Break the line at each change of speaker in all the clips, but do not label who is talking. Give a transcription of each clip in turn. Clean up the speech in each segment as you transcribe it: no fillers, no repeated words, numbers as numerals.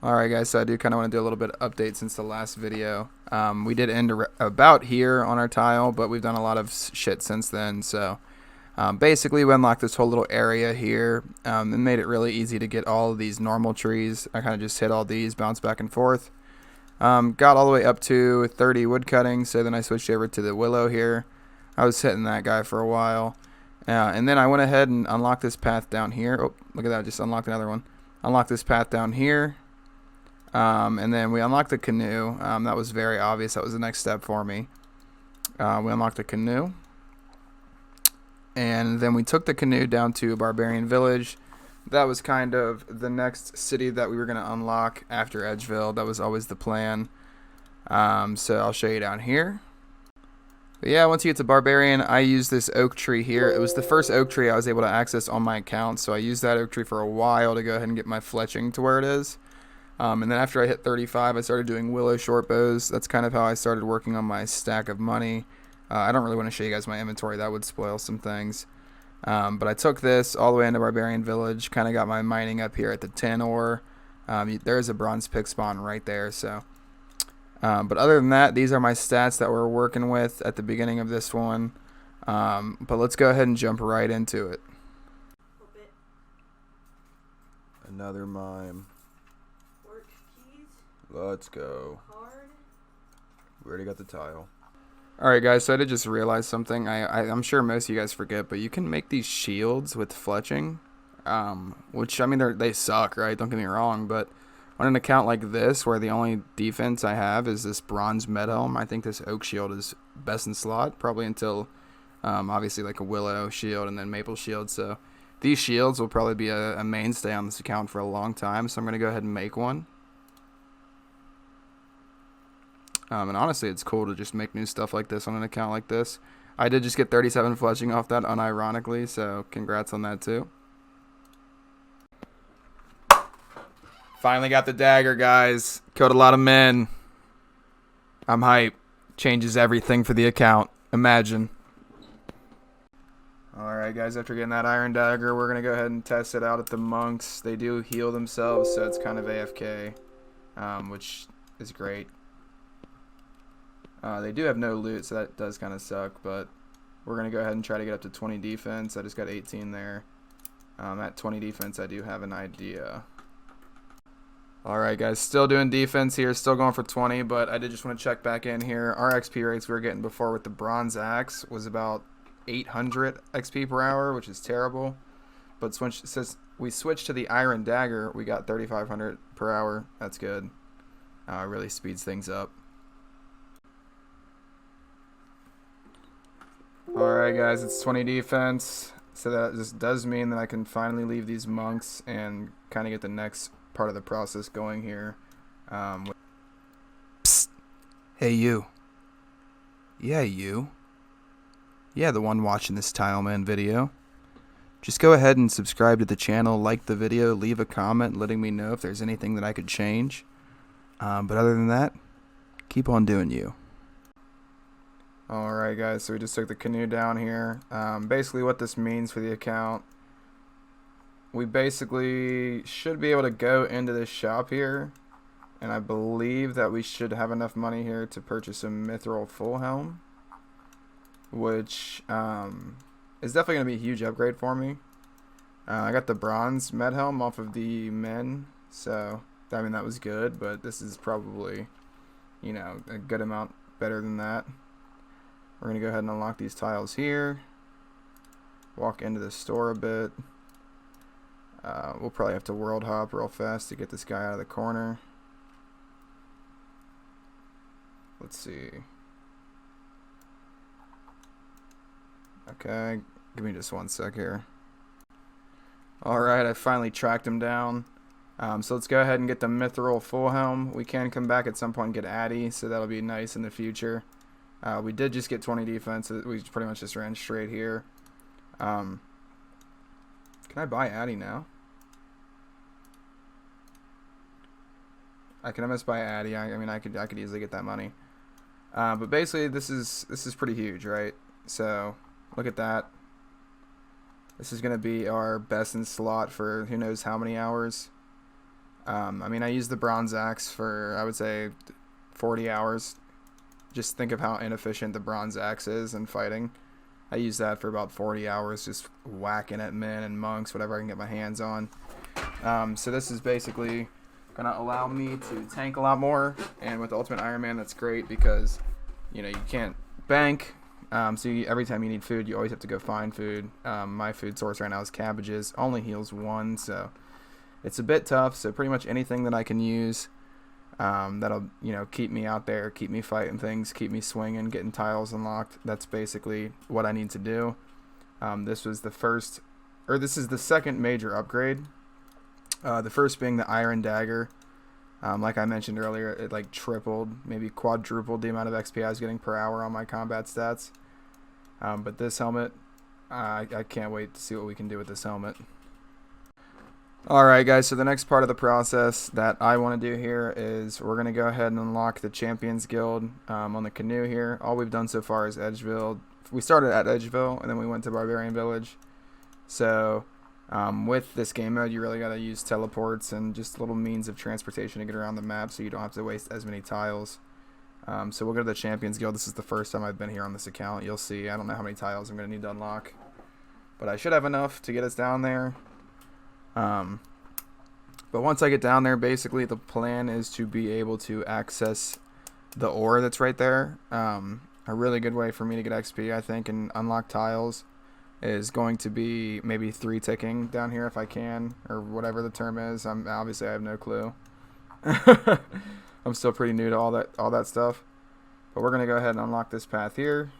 Alright guys, so I do kind of want to do a little bit of update since the last video. We did end about here on our tile, but we've done a lot of shit since then. So basically we unlocked this whole little area here and made it really easy to get all of these normal trees. I kind of just hit all these, bounce back and forth. Got all the way up to 30 wood cutting, so then I switched over to the willow here. I was hitting that guy for a while. And then I went ahead and unlocked this path down here. Oh, look at that, I just unlocked another one. Unlocked this path down here. And then we unlocked the canoe. That was very obvious. That was the next step for me. We unlocked the canoe. And then we took the canoe down to Barbarian Village. That was kind of the next city that we were going to unlock after Edgeville. That was always the plan. So I'll show you down here. But yeah, once you get to Barbarian, I used this oak tree here. It was the first oak tree I was able to access on my account. So I used that oak tree for a while to go ahead and get my fletching to where it is. And then after I hit 35, I started doing willow short bows. That's kind of how I started working on my stack of money. I don't really want to show you guys my inventory. That would spoil some things. But I took this all the way into Barbarian Village. Kind of got my mining up here at the 10 ore. There's a bronze pick spawn right there. So, but other than that, these are my stats that we're working with at the beginning of this one. But let's go ahead and jump right into it. Another mime. Let's go. We already got the tile. Alright guys, so I did just realize something. I'm sure most of you guys forget, but you can make these shields with fletching. Which, I mean, they suck, right? Don't get me wrong, but on an account like this, where the only defense I have is this bronze med helm, I think this oak shield is best in slot, probably until, obviously, like a willow shield and then maple shield. So these shields will probably be a mainstay on this account for a long time, so I'm going to go ahead and make one. And honestly, it's cool to just make new stuff like this on an account like this. I did just get 37 fletching off that unironically, so congrats on that too. Finally got the dagger, guys. Killed a lot of men. I'm hype. Changes everything for the account. Imagine. Alright guys, after getting that iron dagger, we're going to go ahead and test it out at the monks. They do heal themselves, so it's kind of AFK, which is great. They do have no loot, so that does kind of suck, but we're going to go ahead and try to get up to 20 defense. I just got 18 there. At 20 defense, I do have an idea. Alright guys, still doing defense here, still going for 20, but I did just want to check back in here. Our XP rates we were getting before with the bronze axe was about 800 XP per hour, which is terrible. But since we switched to the iron dagger, we got 3,500 per hour. That's good. Really speeds things up. Alright guys, it's 20 defense, so that just does mean that I can finally leave these monks and kind of get the next part of the process going here. Psst. Hey you. Yeah, you. Yeah, the one watching this Tileman video. Just go ahead and subscribe to the channel, like the video, leave a comment letting me know if there's anything that I could change. But other than that, keep on doing you. Alright guys, so we just took the canoe down here. Basically what this means for the account, we basically should be able to go into this shop here, and I believe that we should have enough money here to purchase a mithril full helm, which is definitely going to be a huge upgrade for me. I got the bronze med helm off of the men, so I mean that was good, but this is probably, you know, a good amount better than that. We're going to go ahead and unlock these tiles here. Walk into the store a bit. We'll probably have to world hop real fast to get this guy out of the corner. Let's see. Okay, give me just one sec here. Alright, I finally tracked him down. So let's go ahead and get the mithril full helm. We can come back at some point and get Addy, so that'll be nice in the future. We did just get 20 defense. We pretty much just ran straight here. Can I buy Addy now? I can almost buy Addy. I mean, I could easily get that money. But basically, this is pretty huge, right? So look at that. This is gonna be our best in slot for who knows how many hours. I mean, I used the bronze axe for, I would say, 40 hours. Just think of how inefficient the bronze axe is in fighting. I used that for about 40 hours, just whacking at men and monks, whatever I can get my hands on. So this is basically going to allow me to tank a lot more. And with Ultimate Iron Man, that's great because, you can't bank. So every time you need food, you always have to go find food. My food source right now is cabbages. Only heals 1, so it's a bit tough. So pretty much anything that I can use that'll keep me out there, keep me fighting things, keep me swinging, getting tiles unlocked. That's basically what I need to do. This is the second major upgrade. The first being the Iron Dagger. Like I mentioned earlier, it like tripled, maybe quadrupled the amount of XP I was getting per hour on my combat stats. But this helmet, I can't wait to see what we can do with this helmet. Alright guys, so the next part of the process that I want to do here is we're going to go ahead and unlock the Champions Guild on the canoe here. All we've done so far is Edgeville. We started at Edgeville and then we went to Barbarian Village. So with this game mode, you really got to use teleports and just little means of transportation to get around the map so you don't have to waste as many tiles. So we'll go to the Champions Guild. This is the first time I've been here on this account. You'll see. I don't know how many tiles I'm going to need to unlock, but I should have enough to get us down there. But once I get down there, basically the plan is to be able to access the ore that's right there. A really good way for me to get XP, I think, and unlock tiles is going to be maybe 3 ticking down here if I can, or whatever the term is. Obviously I have no clue. I'm still pretty new to all that stuff. But we're gonna go ahead and unlock this path here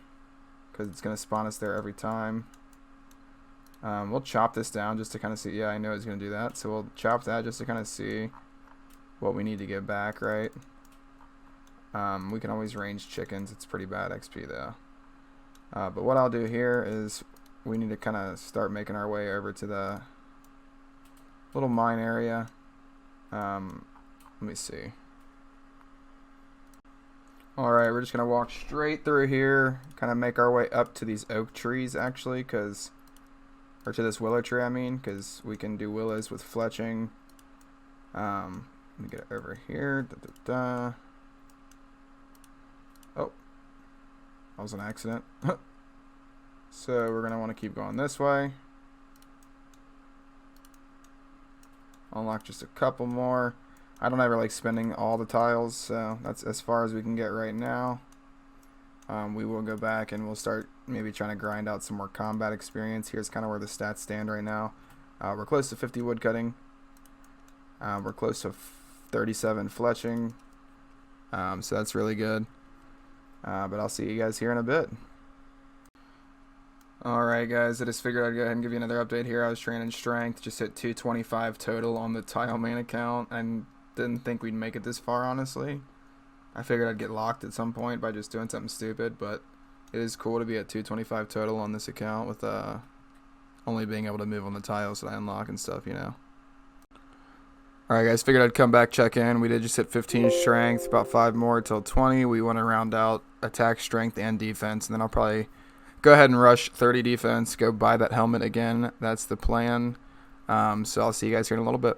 because it's gonna spawn us there every time. We'll chop this down just to kind of see. Yeah, I know it's going to do that. So we'll chop that just to kind of see what we need to get back, right? We can always range chickens. It's pretty bad XP, though. But what I'll do here is we need to kind of start making our way over to the little mine area. Let me see. Alright, we're just going to walk straight through here. Kind of make our way up to these oak trees, actually, because... or to this willow tree, I mean, because we can do willows with fletching. Let me get it over here. Oh, that was an accident. So we're going to want to keep going this way. Unlock just a couple more. I don't ever like spending all the tiles, so that's as far as we can get right now. We will go back and we'll start maybe trying to grind out some more combat experience. Here's kind of where the stats stand right now. We're close to 50 woodcutting. We're close to 37 fletching. So that's really good. But I'll see you guys here in a bit. Alright guys, I just figured I'd go ahead and give you another update here. I was training strength, just hit 225 total on the Tileman account. I didn't think we'd make it this far, honestly. I figured I'd get locked at some point by just doing something stupid, but it is cool to be at 225 total on this account with only being able to move on the tiles that I unlock and stuff, Alright guys, figured I'd come back, check in. We did just hit 15 strength, about 5 more till 20. We want to round out attack, strength, and defense, and then I'll probably go ahead and rush 30 defense, go buy that helmet again. That's the plan. So I'll see you guys here in a little bit.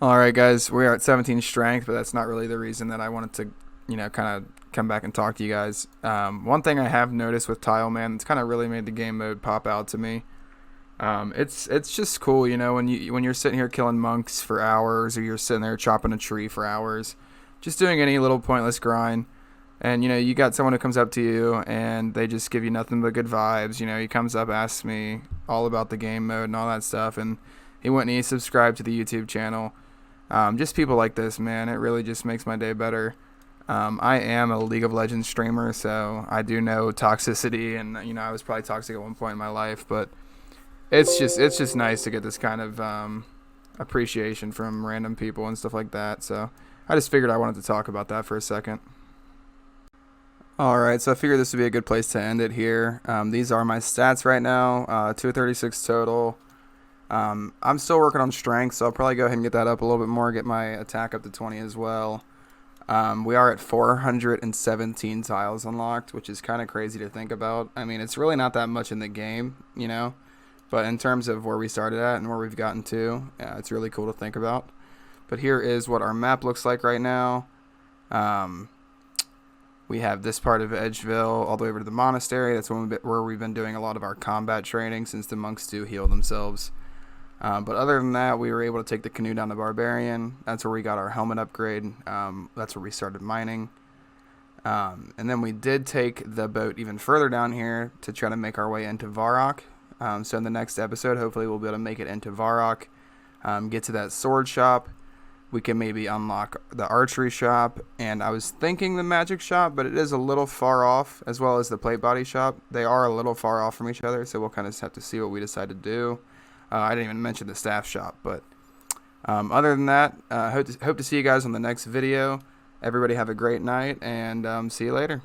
Alright guys, we are at 17 strength, but that's not really the reason that I wanted to, kind of come back and talk to you guys. One thing I have noticed with Tileman, it's kind of really made the game mode pop out to me. It's just cool, when you're sitting here killing monks for hours, or you're sitting there chopping a tree for hours, just doing any little pointless grind. And, you got someone who comes up to you and they just give you nothing but good vibes. He comes up, asks me all about the game mode and all that stuff. And he went and he subscribed to the YouTube channel. Just people like this, man. It really just makes my day better. I am a League of Legends streamer, so I do know toxicity. And, I was probably toxic at one point in my life. But it's just nice to get this kind of appreciation from random people and stuff like that. So I just figured I wanted to talk about that for a second. Alright, so I figured this would be a good place to end it here. These are my stats right now, 236 total. I'm still working on strength, so I'll probably go ahead and get that up a little bit more, get my attack up to 20 as well. We are at 417 tiles unlocked, which is kind of crazy to think about. I mean, it's really not that much in the game, but in terms of where we started at and where we've gotten to, it's really cool to think about. But here is what our map looks like right now. We have this part of Edgeville all the way over to the monastery. That's where we've been doing a lot of our combat training, since the monks do heal themselves. But other than that, we were able to take the canoe down to Barbarian. That's where we got our helmet upgrade. That's where we started mining. And then we did take the boat even further down here to try to make our way into Varrock. So in the next episode, hopefully we'll be able to make it into Varrock, get to that sword shop. We can maybe unlock the archery shop, and I was thinking the magic shop, but it is a little far off, as well as the plate body shop. They are a little far off from each other, so we'll kind of have to see what we decide to do. I didn't even mention the staff shop, but other than that, hope to see you guys on the next video. Everybody have a great night, and see you later.